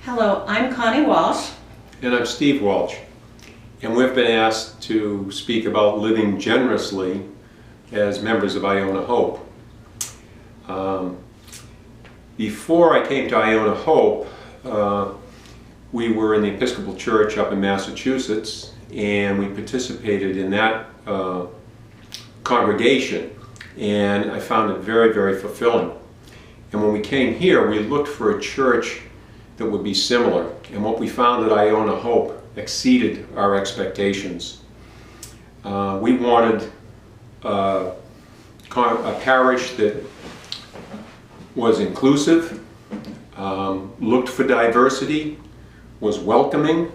Hello, I'm Connie Walsh. And I'm Steve Walsh. And we've been asked to speak about living generously as members of Iona Hope. Before I came to Iona Hope, we were in the Episcopal Church up in Massachusetts, and we participated in that congregation, and I found it very, very fulfilling. And when we came here, we looked for a church that would be similar, and what we found at Iona Hope exceeded our expectations. We wanted a parish that was inclusive, looked for diversity, was welcoming,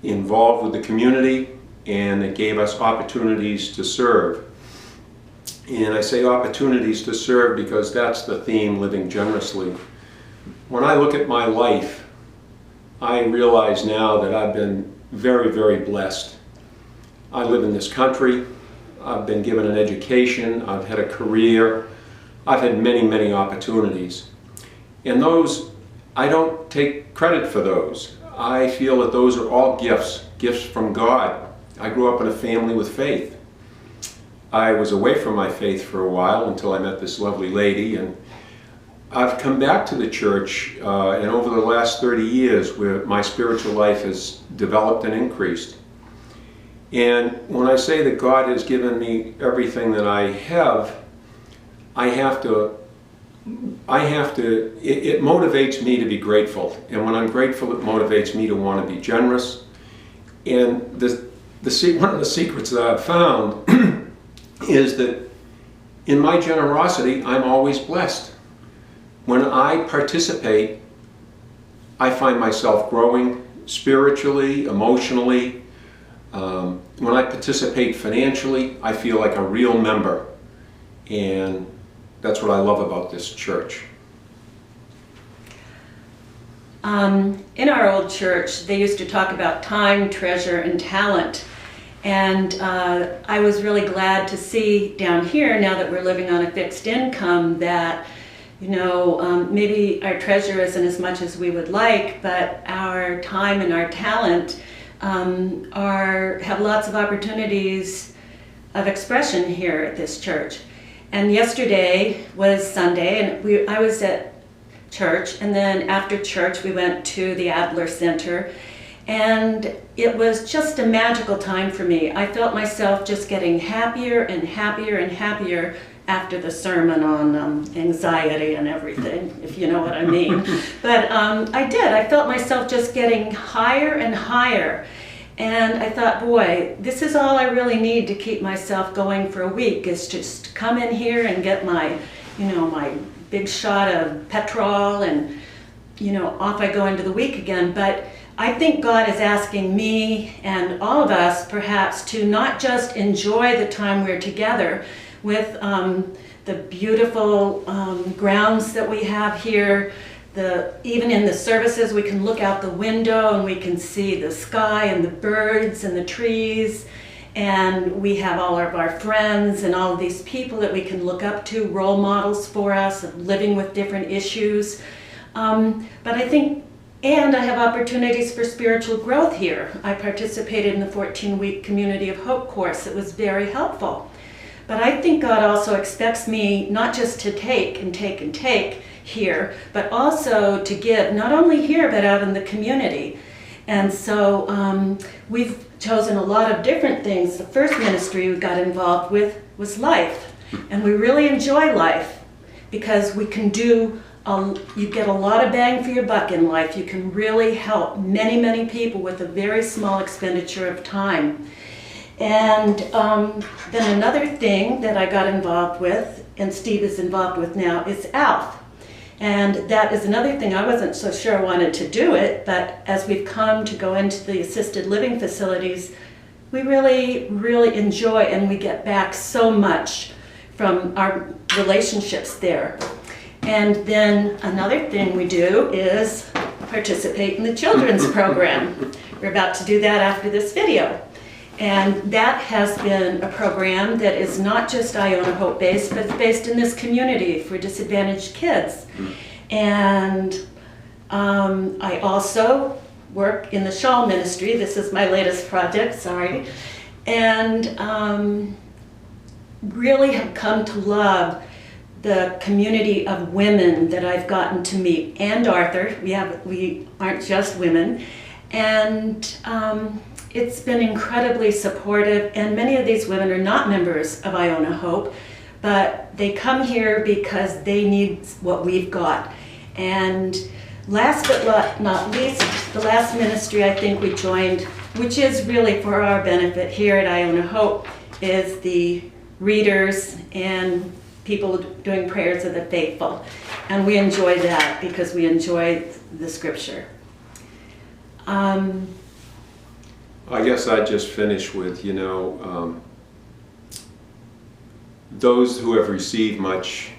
involved with the community, and that gave us opportunities to serve. And I say opportunities to serve because that's the theme, living generously. When I look at my life, I realize now that I've been very, very blessed. I live in this country, I've been given an education, I've had a career, I've had many, many opportunities. And those, I don't take credit for those. I feel that those are all gifts from God. I grew up in a family with faith. I was away from my faith for a while until I met this lovely lady, and I've come back to the church, and over the last 30 years where my spiritual life has developed and increased. And when I say that God has given me everything that I have, it motivates me to be grateful. And when I'm grateful, it motivates me to want to be generous. And one of the secrets that I've found is that in my generosity, I'm always blessed. When I participate, I find myself growing spiritually, emotionally. When I participate financially, I feel like a real member. And that's what I love about this church. In our old church, they used to talk about time, treasure, and talent. And I was really glad to see down here, now that we're living on a fixed income, that maybe our treasure isn't as much as we would like, but our time and our talent have lots of opportunities of expression here at this church. And yesterday was Sunday, and I was at church, and then after church we went to the Adler Center, and it was just a magical time for me. I felt myself just getting happier and happier and happier after the sermon on anxiety and everything, if you know what I mean. But I did. I felt myself just getting higher and higher. And I thought, boy, this is all I really need to keep myself going for a week, is just come in here and get my, my big shot of petrol, and, off I go into the week again. But I think God is asking me and all of us perhaps to not just enjoy the time we're together with the beautiful grounds that we have here. Even in the services, we can look out the window and we can see the sky and the birds and the trees, and we have all of our friends and all of these people that we can look up to, role models for us of living with different issues. But I think, and I have opportunities for spiritual growth here. I participated in the 14-week Community of Hope course. It was very helpful. But I think God also expects me not just to take and take and take here, but also to give, not only here, but out in the community. And so we've chosen a lot of different things. The first ministry we got involved with was life. And we really enjoy life because we can do, you get a lot of bang for your buck in life. You can really help many, many people with a very small expenditure of time. And then another thing that I got involved with, and Steve is involved with now, is ALF. And that is another thing. I wasn't so sure I wanted to do it, but as we've come to go into the assisted living facilities, we really, really enjoy, and we get back so much from our relationships there. And then another thing we do is participate in the children's program. We're about to do that after this video. And that has been a program that is not just Iona Hope based, but it's based in this community for disadvantaged kids. And I also work in the shawl ministry. This is my latest project, sorry. And really have come to love the community of women that I've gotten to meet, and Arthur. We aren't just women. And it's been incredibly supportive, and many of these women are not members of Iona Hope, but they come here because they need what we've got. And last but not least, the last ministry I think we joined, which is really for our benefit here at Iona Hope, is the readers and people doing prayers of the faithful. And we enjoy that because we enjoy the scripture. I guess I'd just finish with, those who have received much,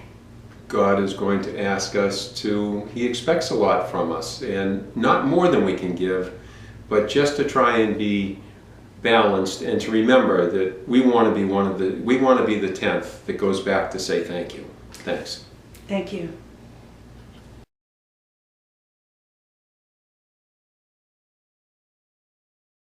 God is going to ask us to, He expects a lot from us, and not more than we can give, but just to try and be balanced and to remember that we want to be the 10th that goes back to say thank you. Thanks. Thank you.